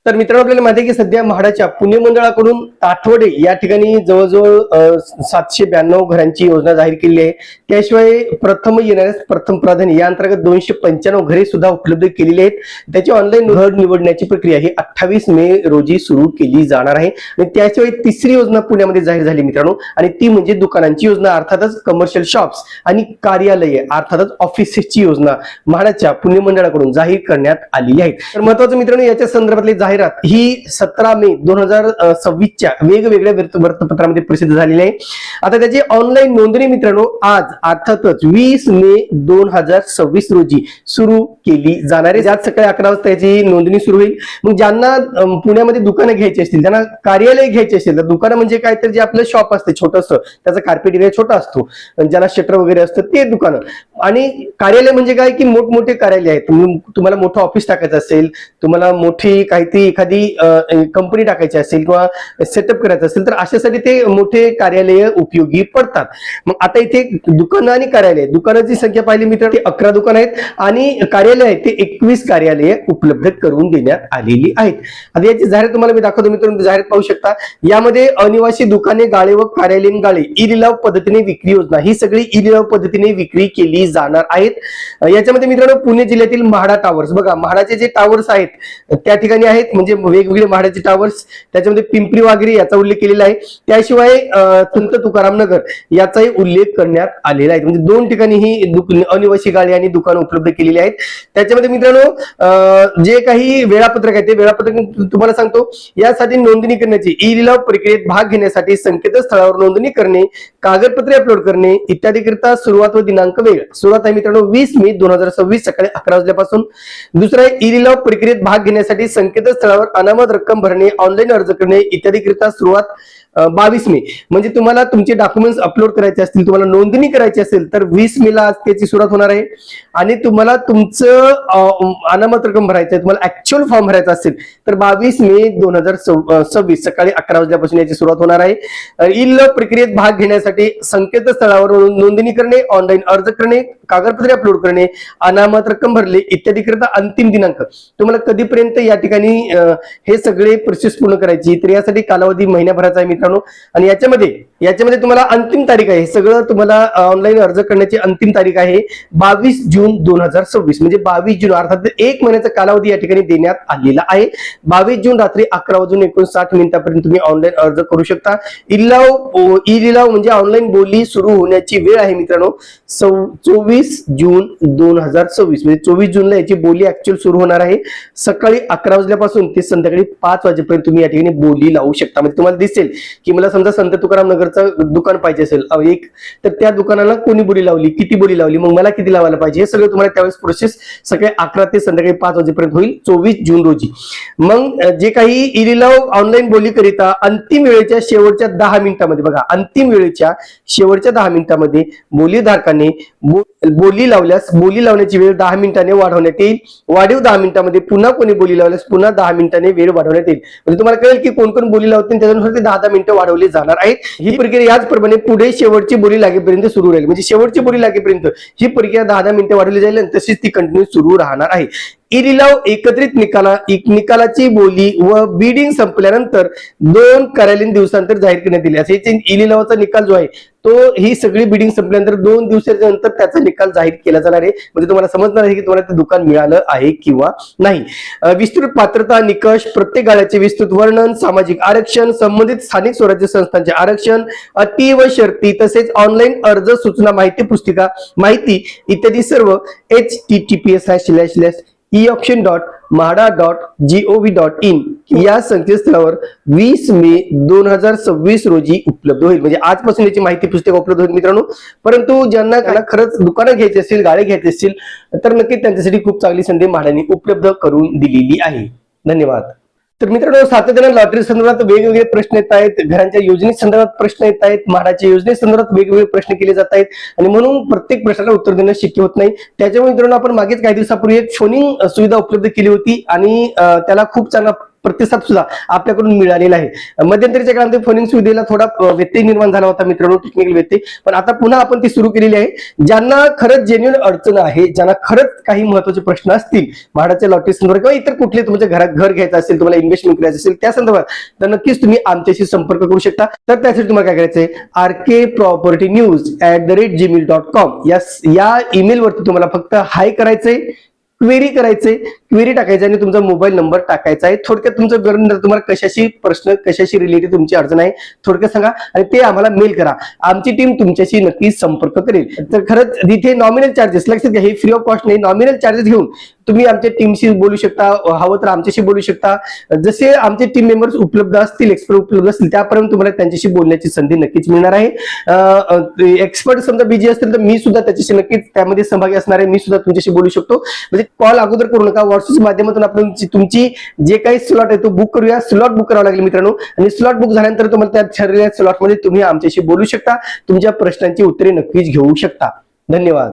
तर मित्रांनो, आपल्याला माहिती आहे की सध्या म्हाडाच्या पुणे मंडळाकडून ताठवडे या ठिकाणी जवळजवळ 792 घरांची योजना जाहीर केली आहे. त्याशिवाय प्रथम येणाऱ्यास प्रथम प्राधान्य या अंतर्गत 295 घरे सुद्धा उपलब्ध केलेली आहेत. त्याची ऑनलाईन घर निवडण्याची प्रक्रिया ही 28 मे रोजी सुरू केली जाणार आहे. आणि त्याशिवाय तिसरी योजना पुण्यामध्ये जाहीर झाली मित्रांनो, आणि ती म्हणजे दुकानांची योजना, अर्थातच कमर्शियल शॉप्स आणि कार्यालये अर्थातच ऑफिसेसची योजना म्हाडाच्या पुणे मंडळाकडून जाहीर करण्यात आलेली आहे. तर महत्वाचं मित्रांनो, याच्या संदर्भातली जाहीरात ही 17 मे 2026 वेगवेगळ्या वृत्तपत्रामध्ये प्रसिद्ध झालेली आहे. आता त्याची ऑनलाईन नोंदणी मित्रांनो आज अर्थातच 20 मे 2026 रोजी सुरू केली जाणार आहे. आज सकाळी 11 वाजता याची नोंदणी सुरू होईल. मग ज्यांना पुण्यामध्ये दुकानं घ्यायची असतील, त्यांना कार्यालय घ्यायचे असेल, तर दुकानं म्हणजे काय, तर जे आपलं शॉप असते छोटंसं, त्याचा कार्पेट एरिया छोटा असतो, ज्याला शटर वगैरे असतं ते दुकानं. आणि कार्यालय म्हणजे काय की मोठमोठे कार्यालय आहेत. तुम्हाला मोठं ऑफिस टाकायचं असेल, तुम्हाला मोठी काहीतरी एखादी कंपनी टाकायची असेल किंवा सेटअप करायचं असेल, तर अशासाठी ते मोठे कार्यालय उपयोगी पडतात. मग आता इथे दुकानं आणि कार्यालय, दुकानाची संख्या पाहिली मित्रांनो 11 दुकान आहेत आणि कार्यालय आहेत ते 21 कार्यालय उपलब्ध करून देण्यात आलेली आहेत. आता याची जाहिरात तुम्हाला मी दाखवतो मित्रांनो, जाहिरात पाहू शकता. यामध्ये अनिवासी दुकाने, गाळे व कार्यालयीन गाळे ई लिलाव पद्धतीने विक्री योजना, ही सगळी ई लिलाव पद्धतीने विक्री केली जाणार आहेत. याच्यामध्ये मित्रांनो पुणे जिल्ह्यातील म्हाडा टावर्स, बघा म्हाडाचे जे टावर्स आहेत त्या ठिकाणी आहेत, म्हणजे वेगवेगळे म्हाडाचे टावर्स, त्याच्यामध्ये पिंपरी वाघरी याचा उल्लेख केलेला आहे. त्याशिवाय संत तुकाराम नगर याचाही उल्लेख करण्यात आलेला आहे. म्हणजे 2 ठिकाणी ही अनिवासी गाळे आणि दुकानं उपलब्ध केलेली आहेत. त्याच्यामध्ये मित्रांनो जे काही वेळापत्रक आहे ते वेळापत्रक तुम्हाला सांगतो. यासाठी नोंदणी करण्याची, ई लिलाव प्रक्रियेत भाग घेण्यासाठी संकेतस्थळावर नोंदणी करणे, कागदपत्रे अपलोड करणे इत्यादी करिता सुरुवात व दिनांक वेळ. सुरुवात आहे मित्रांनो 20 मे 2026 सकाळी 11 वाजल्यापासून. दुसरा आहे ई लिलाव प्रक्रियेत भाग घेण्यासाठी संकेतस्थळावर अनामत रक्कम भरणे, ऑनलाईन अर्ज करणे इत्यादी करिता सुरुवात 22 मे. म्हणजे तुम्हाला तुमचे डॉक्युमेंट्स अपलोड करायचे असतील, तुम्हाला नोंदणी करायची असेल तर 20 मेला त्याची सुरुवात होणार आहे. आणि तुम्हाला तुमचं अनामत रक्कम भरायचं आहे, तुम्हाला ऍक्च्युअल फॉर्म भरायचा असेल तर 22 मे 2026 सकाळी 11 वाजल्यापासून याची सुरुवात होणार आहे. ई लिलाव प्रक्रियेत भाग घेण्यासाठी संकेतस्थळावर नोंदणी करणे, ऑनलाईन अर्ज करणे, कागदपत्रे अपलोड करणे, अनामत रक्कम भरले इत्यादी करिता अंतिम दिनांक. तुम्हाला कधीपर्यंत या ठिकाणी हे सगळे प्रोसेस पूर्ण करायची, तर यासाठी कालावधी महिन्याभराचा आहे मित्रांनो. आणि याच्यामध्ये तुम्हाला अंतिम तारीख आहे, सगळं तुम्हाला ऑनलाईन अर्ज करण्याची अंतिम तारीख आहे 22 जून 2026. म्हणजे 22 जून अर्थात 1 महिन्याचा कालावधी या ठिकाणी देण्यात आलेला आहे. 22 जून रात्री 11:59 पर्यंत तुम्ही ऑनलाईन अर्ज करू शकता. ई लिलाव म्हणजे ऑनलाईन बोली सुरू होण्याची वेळ आहे मित्रांनो 24 जून 2026. म्हणजे 24 जूनला याची बोली ऍक्च्युअल सुरू होणार आहे. सकाळी 11 वाजल्यापासून ते संध्याकाळी 5 वाजेपर्यंत तुम्ही या ठिकाणी बोली लावू शकता. म्हणजे तुम्हाला दिसेल की मला समजा संत तुकाराम नगरचं दुकान पाहिजे असेल एक, तर त्या दुकानाला कोणी बोली लावली, किती बोली लावली, मग मला किती लावायला पाहिजे, हे सगळं तुम्हाला त्यावेळेस प्रोसेस सकाळी 11 ते संध्याकाळी 5 वाजेपर्यंत होईल 24 जून रोजी. मग जे काही ई लिलाव ऑनलाईन बोली करिता अंतिम वेळेच्या शेवटच्या 10 मिनिटांमध्ये, बघा अंतिम वेळेच्या शेवटच्या 10 मिनिटांमध्ये बोलीधारकाने बोली लावल्यास बोली लावण्याची वेळ 10 मिनिटांनी वाढवण्यात येईल. वाढीव 10 मिनिटांमध्ये पुन्हा कोणी बोली लावल्यास पुन्हा 10 मिनिटांनी वेळ वाढवण्यात येईल. म्हणजे तुम्हाला कळेल की कोण कोण बोली लावतील, त्याच्यानुसार ते 10 मिनिटं वाढवली जाणार आहेत. ही प्रक्रिया याचप्रमाणे पुढे शेवटची बोली लागेपर्यंत सुरू राहील. म्हणजे शेवटची बोली लागेपर्यंत ही प्रक्रिया 10 मिनिटं वाढवली जाईल आणि तशीच ती कंटिन्यू सुरू राहणार आहे. ई लिलाव एकत्रित निकालाची बोली व बिडिंग संपल्यानंतर 2 कार्यालयीन दिवसानंतर जाहीर करण्यात येईल. असे ई लिलावाचा निकाल जो आहे तो ही सगळी बिडिंग संपल्यानंतर 2 दिवसाच्या नंतर त्याचा निकाल जाहीर केला जाणार आहे. म्हणजे तुम्हाला समजणार आहे की तुम्हाला ते दुकान मिळालं आहे किंवा नाही. विस्तृत पात्रता निकष, प्रत्येक गाळ्याचे विस्तृत वर्णन, सामाजिक आरक्षण, संबंधित स्थानिक स्वराज्य संस्थांचे आरक्षण, अटी व शर्ती, तसेच ऑनलाईन अर्ज सूचना, माहिती पुस्तिका, माहिती इत्यादी सर्व https://eauction.mahada.gov.in या संकेतस्थळावर 20 मे 2026 रोजी उपलब्ध होईल. म्हणजे आजपासून याची माहिती पुस्तिका उपलब्ध होईल मित्रांनो. परंतु ज्यांना खरंच दुकानं घ्यायची असतील, गाळे घ्यायचे असतील, तर नक्की त्यांच्यासाठी खूप चांगली संधी म्हाडाने उपलब्ध करून दिलेली आहे. धन्यवाद. तर मित्रांनो, सातत्याने लॉटरी संदर्भात वेगवेगळे प्रश्न येत आहेत, घरांच्या योजने संदर्भात प्रश्न येत आहेत, म्हाडाच्या योजने संदर्भात वेगवेगळे प्रश्न केले जात आहेत आणि म्हणून प्रत्येक प्रश्नाला उत्तर देणं शक्य होत नाही. त्याच्यामुळे मित्रांनो आपण मागेच काही दिवसापूर्वी एक फोनिंग सुविधा उपलब्ध केली होती आणि त्याला खूप चांगला प्रतिसाद सुद्धा आपल्याकडून मिळालेला आहे. मध्यंतरीच्या काळामध्ये फोनिंग सुविधेला थोडा व्यत्यय निर्माण झाला होता मित्रांनो, टेक्निकल व्यत्यय, पण आता पुन्हा आपण ती सुरू केलेली आहे. ज्यांना खरंच जेन्युइन अडचण आहे, ज्यांना खरंच काही महत्त्वाचे प्रश्न असतील म्हाडाच्या लॉटरी संदर्भात किंवा इतर कुठले तुमच्या घरात घर घ्यायचं असेल, तुम्हाला इन्व्हेस्टमेंट करायचं असेल त्या संदर्भात, तर नक्कीच तुम्ही आमच्याशी संपर्क करू शकता. तर त्यासाठी तुम्हाला काय करायचंय, rkpropertynews@gmail.com या ईमेल वरती तुम्हाला फक्त हाय करायचंय, क्वेरी करायचे, क्वेरी टाकायचे आणि तुमचा मोबाईल नंबर टाकायचा आहे. थोडक्यात तुमचं विवरण, तुम्हाला कशाशी प्रश्न, कशाशी रिलेटेड तुमची अडचण आहे थोडक्यात सांगा आणि ते आम्हाला मेल करा. आमची टीम तुमच्याशी नक्की संपर्क करेल. तर खरंच तिथे नॉमिनल चार्जेस, लक्षात घ्या, हे फ्री ऑफ कॉस्ट नाही, नॉमिनल चार्जेस घेऊन तुम्ही आमच्या टीमशी बोलू शकता, हवं तर आमच्याशी बोलू शकता. जसे आमचे टीम मेंबर्स उपलब्ध असतील, एक्सपर्ट उपलब्ध असतील, त्यापर्यंत तुम्हाला त्यांच्याशी बोलण्याची संधी नक्कीच मिळणार आहे. एक्सपर्ट समजा बिझी असतील तर मी सुद्धा त्याच्याशी नक्कीच त्यामध्ये सहभागी असणार आहे. मी सुद्धा तुमच्याशी बोलू शकतो. म्हणजे कॉल अगोदर करू नका, व्हॉट्सअप माध्यमातून आपण तुमची जे काही स्लॉट आहे तो बुक करूया. स्लॉट बुक करावं लागेल मित्रांनो, आणि स्लॉट बुक झाल्यानंतर तुम्हाला त्या ठरलेल्या स्लॉटमध्ये तुम्ही आमच्याशी बोलू शकता, तुमच्या प्रश्नांची उत्तरे नक्कीच घेऊ शकता. धन्यवाद.